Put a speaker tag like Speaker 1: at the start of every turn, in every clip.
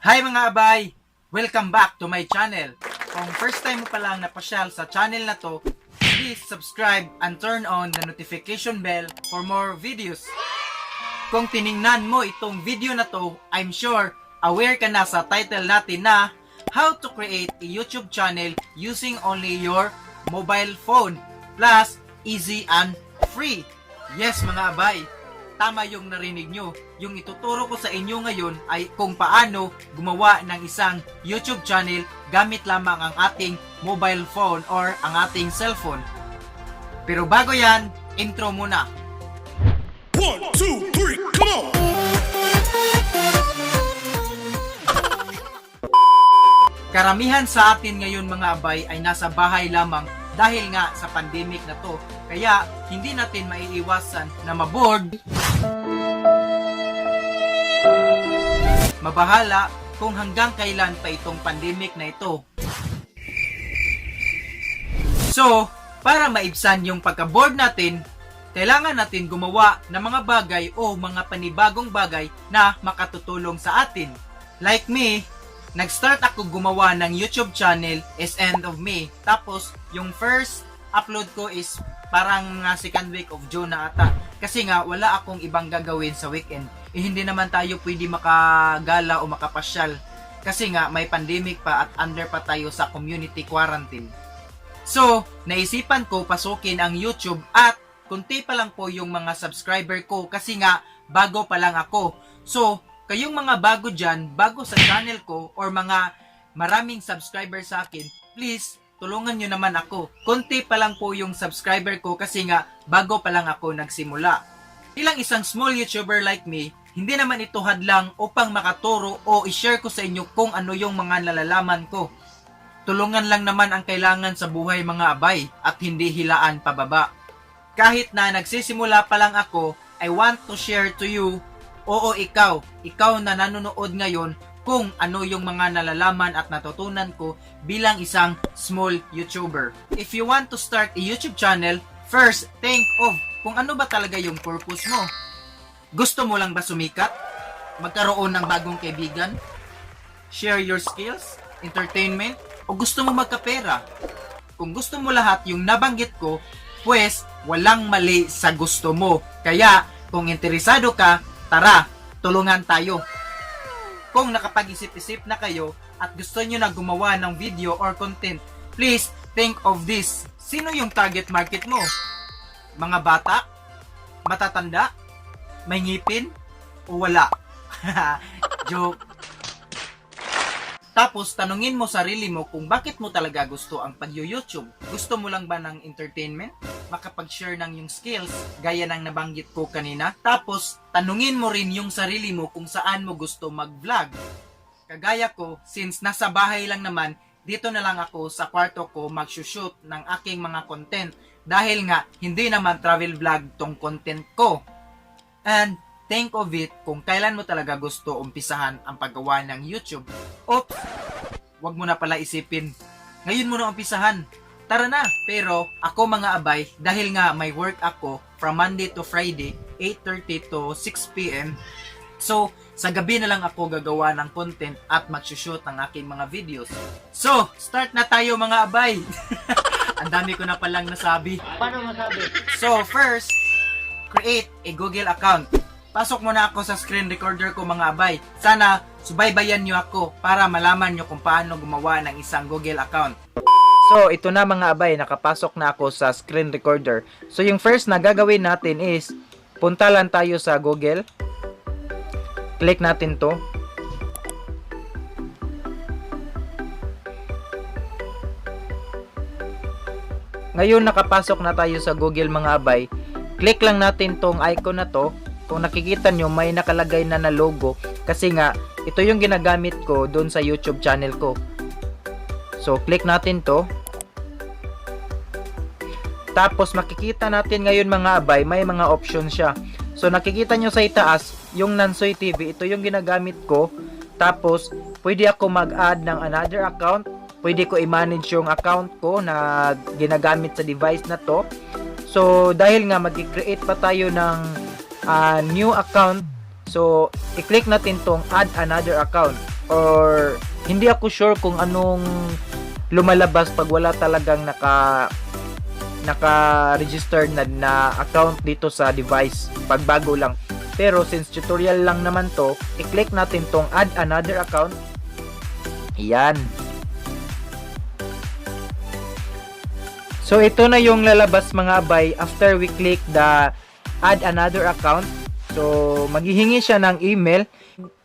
Speaker 1: Hi mga abay! Welcome back to my channel. Kung first time mo pa lang napasyal sa channel na to, please subscribe and turn on the notification bell for more videos. Kung tiningnan mo itong video na to, I'm sure aware ka na sa title natin na How to create a YouTube channel using only your mobile phone. Plus, easy and free. Yes mga abay! Tama yung narinig nyo. Yung ituturo ko sa inyo ngayon ay kung paano gumawa ng isang YouTube channel gamit lamang ang ating mobile phone or ang ating cellphone. Pero bago yan, intro muna.
Speaker 2: 1, 2, 3, come on!
Speaker 1: Karamihan sa atin ngayon mga abay ay nasa bahay lamang dahil nga sa pandemic na to. Kaya hindi natin maiiwasan na maboard, mabahala kung hanggang kailan pa itong pandemic na ito. So, para maibsan yung pagka-bored natin, kailangan natin gumawa ng mga bagay o mga panibagong bagay na makatutulong sa atin. Like me, nag-start ako gumawa ng YouTube channel is end of May. Tapos, yung first upload ko is parang second week of June na ata. Kasi nga, wala akong ibang gagawin sa weekend. Hindi naman tayo pwede makagala o makapasyal. Kasi nga, may pandemic pa at under pa tayo sa community quarantine. So, naisipan ko pasukin ang YouTube at kunti pa lang po yung mga subscriber ko kasi nga, bago pa lang ako. So, kayong mga bago dyan, bago sa channel ko or mga maraming subscriber sa akin, please, tulungan nyo naman ako. Konti pa lang po yung subscriber ko kasi nga bago pa lang ako nagsimula. Bilang isang small YouTuber like me, hindi naman ito hadlang upang makaturo o i-share ko sa inyo kung ano yung mga nalalaman ko. Tulungan lang naman ang kailangan sa buhay mga abay at hindi hilaan pababa. Kahit na nagsisimula pa lang ako, I want to share to you, oo ikaw na nanonood ngayon, kung ano yung mga nalalaman at natutunan ko bilang isang small YouTuber. If you want to start a YouTube channel, first, think of kung ano ba talaga yung purpose mo. Gusto mo lang ba sumikat? Magkaroon ng bagong kaibigan? Share your skills? Entertainment? O gusto mo magkapera? Kung gusto mo lahat yung nabanggit ko, pues walang mali sa gusto mo. Kaya, kung interesado ka, tara, tulungan tayo. Kung nakapag-isip-isip na kayo at gusto nyo na gumawa ng video or content, please think of this. Sino yung target market mo? Mga bata? Matatanda? May ngipin? O wala? Joke. Tapos, tanungin mo sarili mo kung bakit mo talaga gusto ang pag-YouTube. Gusto mo lang ba ng entertainment? Makapag-share ng yung skills, gaya ng nabanggit ko kanina. Tapos, tanungin mo rin yung sarili mo kung saan mo gusto mag-vlog. Kagaya ko, since nasa bahay lang naman, dito na lang ako sa kwarto ko mag-shoot ng aking mga content. Dahil nga, hindi naman travel vlog tong content ko. And, think of it kung kailan mo talaga gusto umpisahan ang paggawa ng YouTube. Oops! Wag mo na pala isipin. Ngayon mo na umpisahan. Tara na! Pero ako mga abay, dahil nga may work ako from Monday to Friday, 8:30 to 6 p.m. So, sa gabi na lang ako gagawa ng content at mag-shoot ng aking mga videos. So, start na tayo mga abay! Ang dami ko na palang nasabi.
Speaker 3: Paano masabi?
Speaker 1: So, first, create a Google account. Pasok muna ako sa screen recorder ko mga abay. Sana subaybayan nyo ako para malaman nyo kung paano gumawa ng isang Google account. So, ito na mga abay, nakapasok na ako sa screen recorder. So, yung first na gagawin natin is, punta lang tayo sa Google. Click natin to. Ngayon, nakapasok na tayo sa Google mga abay. Click lang natin tong icon na to. Kung nakikita nyo, may nakalagay na logo. Kasi nga, ito yung ginagamit ko doon sa YouTube channel ko. So, click natin to. Tapos, makikita natin ngayon mga abay, may mga options siya. So, nakikita nyo sa itaas, yung Nansoy TV, ito yung ginagamit ko. Tapos, pwede ako mag-add ng another account. Pwede ko i-manage yung account ko na ginagamit sa device na to. So, dahil nga mag-create pa tayo ng new account, so i-click natin tong add another account or hindi ako sure kung anong lumalabas pag wala talagang naka-registered na account dito sa device pag bago lang. Pero since tutorial lang naman to, i-click natin tong add another account. Ayan. So ito na yung lalabas mga abay after we click the add another account. So maghihingi siya ng email.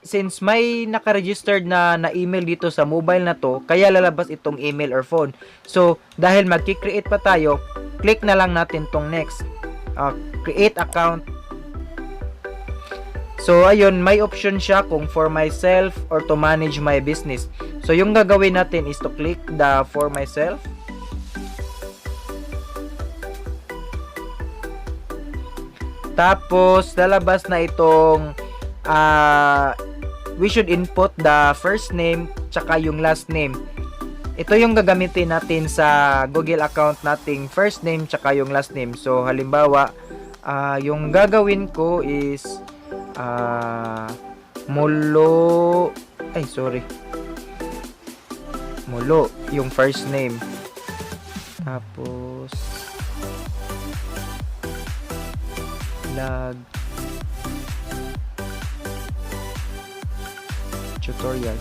Speaker 1: Since may naka-registered na email dito sa mobile na to, kaya lalabas itong email or phone. So dahil magki-create pa tayo, click na lang natin tong next. Create account. So ayun, may option siya kung for myself or to manage my business. So yung gagawin natin is to click the for myself. Tapos lalabas na itong we should input the first name tsaka yung last name. Ito yung gagamitin natin sa Google account nating first name tsaka yung last name. So halimbawa, yung gagawin ko is Mulo yung first name. Tapos vlog tutorial.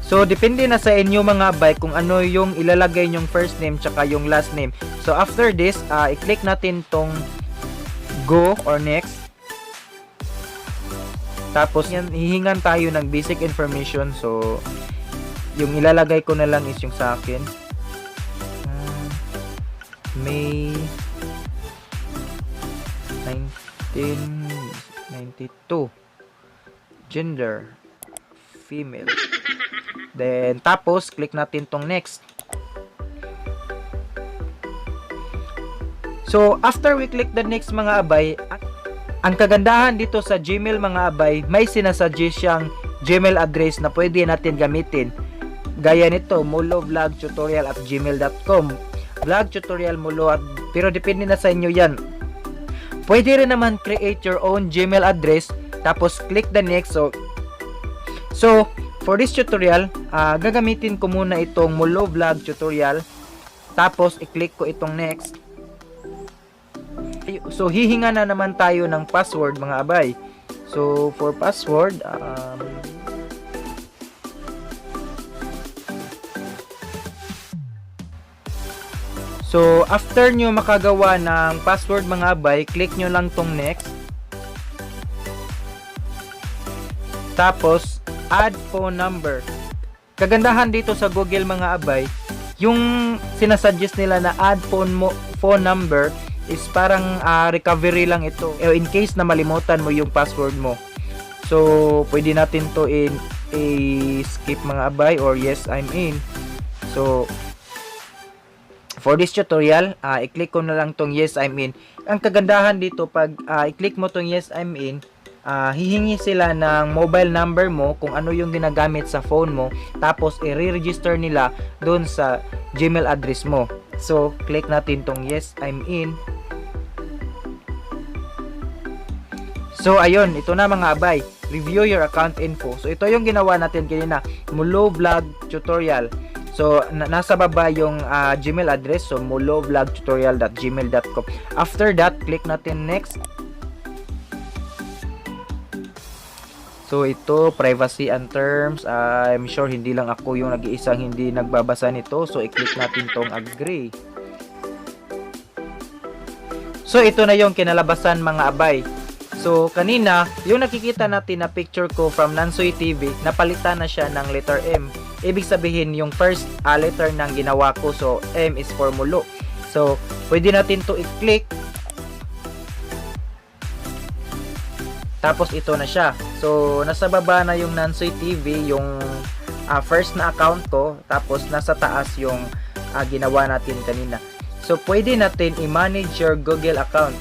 Speaker 1: So depende na sa inyo mga bay kung ano yung ilalagay nyong first name tsaka yung last name. So after this, i-click natin tong go or next. Tapos yan, hihingan tayo ng basic information. So yung ilalagay ko na lang is yung sa akin. May 1992. Gender female. Then tapos click natin tong next. So after we click the next mga abay, ang kagandahan dito sa Gmail mga abay, may sinasuggest siyang Gmail address na pwede natin gamitin. Gaya nito, mulovlogtutorial@gmail.com. Vlog tutorial mulo pero depende na sa inyo yan. Pwede rin naman create your own Gmail address tapos click the next. So for this tutorial, gagamitin ko muna itong Mulo Vlog Tutorial. Tapos, i-click ko itong next. So, hihinga na naman tayo ng password mga abay. So, for password, so, after nyo makagawa ng password mga abay, click nyo lang tong next. Tapos, add phone number. Kagandahan dito sa Google mga abay, yung sinasuggest nila na add phone number is parang recovery lang ito. In case na malimutan mo yung password mo. So, pwede natin to skip mga abay or yes, I'm in. So, for this tutorial, i-click ko na lang tong yes, I'm in. Ang kagandahan dito, pag i-click mo tong yes, I'm in, hihingi sila ng mobile number mo kung ano yung ginagamit sa phone mo, tapos i-re-register nila doon sa Gmail address mo. So, click natin tong yes, I'm in. So, ayun, ito na mga abay. Review your account info. So, ito yung ginawa natin kanina, Mulo Vlog Tutorial. So, nasa baba yung Gmail address. So, mulovlogtutorial.gmail.com. After that, click natin next. So ito, privacy and terms, I'm sure hindi lang ako yung nag-iisang hindi nagbabasa nito. So i-click natin tong agree. So ito na yung kinalabasan mga abay. So kanina, yung nakikita natin na picture ko from Nansoy TV, napalitan na siya ng letter M. Ibig sabihin yung first letter ng ginawa ko. So M is for Mulo. So pwede natin to i-click. Tapos ito na siya. So nasa baba na yung Nansoy TV, yung first na account ko. Tapos nasa taas yung ginawa natin kanina. So pwede natin i-manage your Google account.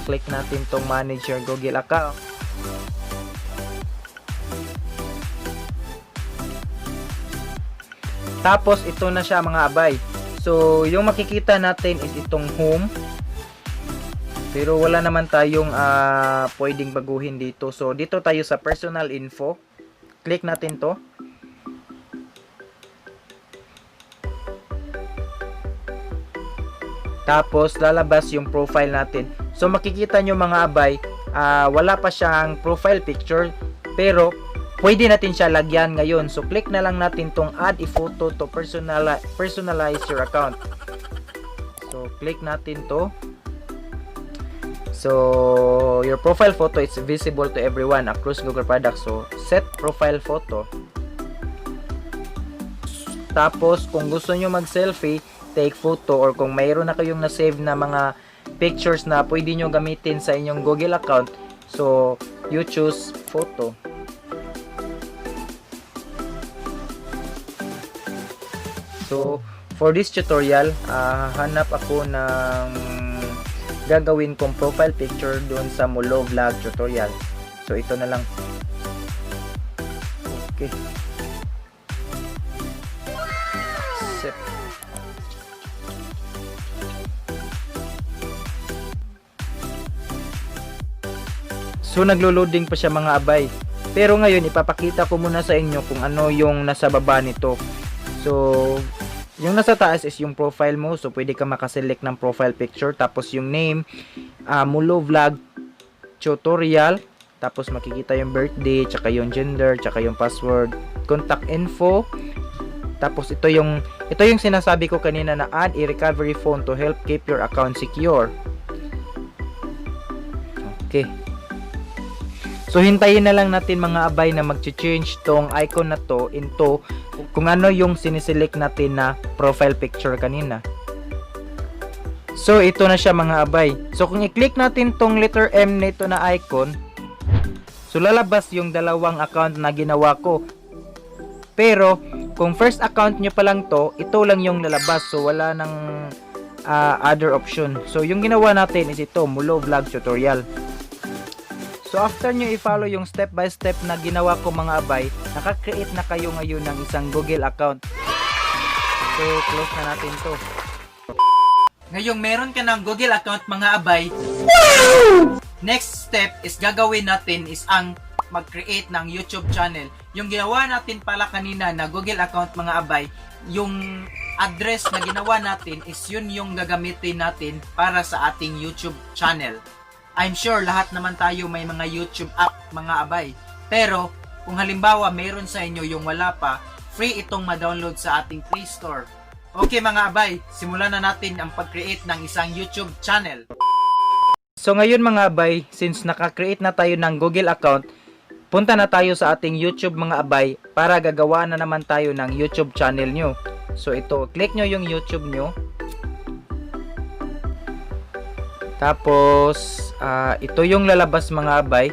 Speaker 1: Click natin tong manage your Google account. Tapos ito na siya mga abay. So yung makikita natin is itong home. Pero wala naman tayong pwedeng baguhin dito. So dito tayo sa personal info. Click natin to. Tapos lalabas yung profile natin. So makikita nyo mga abay, wala pa siyang profile picture, pero pwede natin siya lagyan ngayon. So click na lang natin tong add a photo to personalize your account. So click natin to. So your profile photo is visible to everyone across Google products. So set profile photo. Tapos kung gusto nyo mag selfie, take photo, or kung mayroon na kayong na-save na mga pictures na pwede nyo gamitin sa inyong Google account, so you choose photo. So for this tutorial, hanap ako ng gagawin kong profile picture doon sa Mulo Vlog tutorial. So ito na lang. Okay. Set. So naglo-loading pa siya mga abay. Pero ngayon ipapakita ko muna sa inyo kung ano yung nasa baba nito. So yung nasa taas is yung profile mo. So pwede ka makaselect ng profile picture. Tapos yung name, Mulo Vlog tutorial. Tapos makikita yung birthday, tsaka yung gender, tsaka yung password, contact info. Tapos ito yung sinasabi ko kanina na add a recovery phone to help keep your account secure. Okay. So hintayin na lang natin mga abay na mag-change tong icon na to into kung ano yung siniselect natin na profile picture kanina. So ito na siya mga abay. So kung i-click natin tong letter M nito na icon, so lalabas yung dalawang account na ginawa ko. Pero kung first account nyo pa lang to, ito lang yung lalabas. So wala nang other option. So yung ginawa natin is ito, Mulo Vlog tutorial. So after nyo i-follow yung step by step na ginawa ko mga abay, nakakreate na kayo ngayon ng isang Google account. So close na natin to. Ngayong meron ka ng Google account mga abay, next step is gagawin natin is ang mag-create ng YouTube channel. Yung ginawa natin pala kanina na Google account mga abay, yung address na ginawa natin is yun yung gagamitin natin para sa ating YouTube channel. I'm sure lahat naman tayo may mga YouTube app mga abay. Pero kung halimbawa mayroon sa inyo yung wala pa, free itong ma-download sa ating Play Store. Okay mga abay, simulan na natin ang pag-create ng isang YouTube channel. So ngayon mga abay, since naka-create na tayo ng Google account, punta na tayo sa ating YouTube mga abay para gagawa na naman tayo ng YouTube channel nyo. So ito, click nyo yung YouTube nyo. Tapos ito yung lalabas mga abay.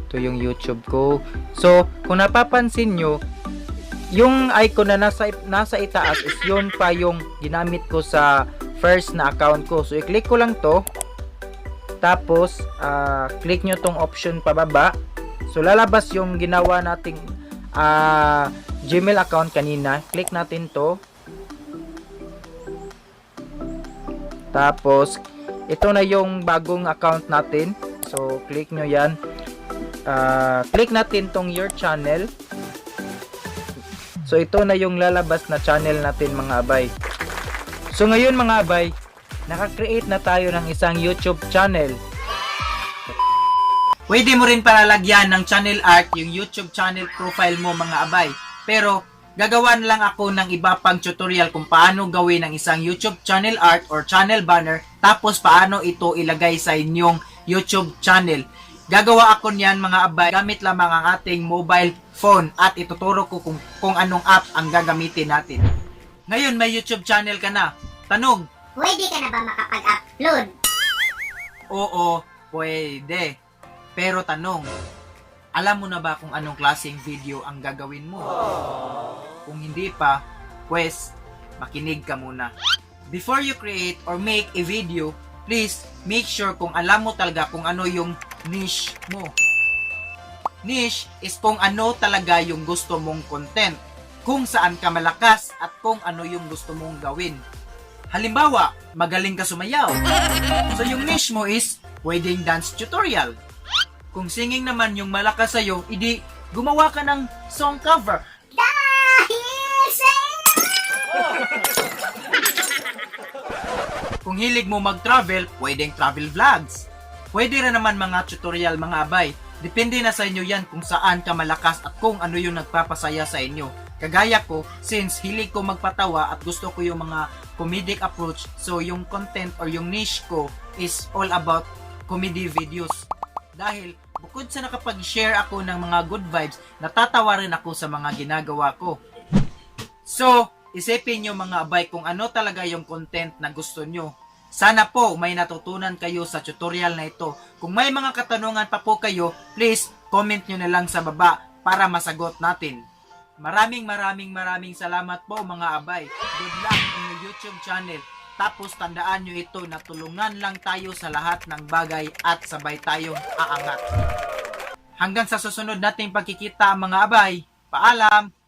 Speaker 1: Ito yung YouTube ko. So kung napapansin nyo, yung icon na nasa itaas is yun pa yung ginamit ko sa first na account ko. So i-click ko lang to. Tapos click nyo tong option pababa. So lalabas yung ginawa nating Gmail account kanina. Click natin to. Tapos ito na yung bagong account natin. So click nyo yan. Click natin tong your channel. So ito na yung lalabas na channel natin mga abay. So ngayon mga abay, naka-create na tayo ng isang YouTube channel. Pwede mo rin palalagyan ng channel art yung YouTube channel profile mo mga abay. Pero gagawa na lang ako ng iba pang tutorial kung paano gawin ang isang YouTube channel art or channel banner, tapos paano ito ilagay sa inyong YouTube channel. Gagawa ako niyan mga abay gamit lamang ang ating mobile phone at ituturo ko kung anong app ang gagamitin natin. Ngayon may YouTube channel ka na. Tanong,
Speaker 3: pwede ka na ba makapag-upload?
Speaker 1: oo, pwede. Pero tanong, alam mo na ba kung anong klaseng video ang gagawin mo? Kung hindi pa, pues, makinig ka muna. Before you create or make a video, please make sure kung alam mo talaga kung ano yung niche mo. Niche is kung ano talaga yung gusto mong content. kung saan ka malakas at kung ano yung gusto mong gawin. Halimbawa, magaling ka sumayaw. So yung niche mo is wedding dance tutorial. Kung singing naman yung malakas sa'yo, idi gumawa ka ng song cover.
Speaker 3: Dahil sa
Speaker 1: Kung hilig mo mag-travel, pwedeng travel vlogs. Pwede rin naman mga tutorial mga abay. Depende na sa inyo yan kung saan ka malakas at kung ano yung nagpapasaya sa inyo. Kagaya ko, since hilig ko magpatawa at gusto ko yung mga comedic approach, so yung content or yung niche ko is all about comedy videos. Dahil bukod sa nakapag-share ako ng mga good vibes, natatawa rin ako sa mga ginagawa ko. So, isipin nyo mga abay kung ano talaga yung content na gusto nyo. Sana po may natutunan kayo sa tutorial na ito. Kung may mga katanungan pa po kayo, please comment nyo na lang sa baba para masagot natin. Maraming salamat po mga abay. Good luck on your YouTube channel. Tapos tandaan nyo ito na tulungan lang tayo sa lahat ng bagay at sabay tayong aangat. Hanggang sa susunod nating pagkikita mga abay. Paalam!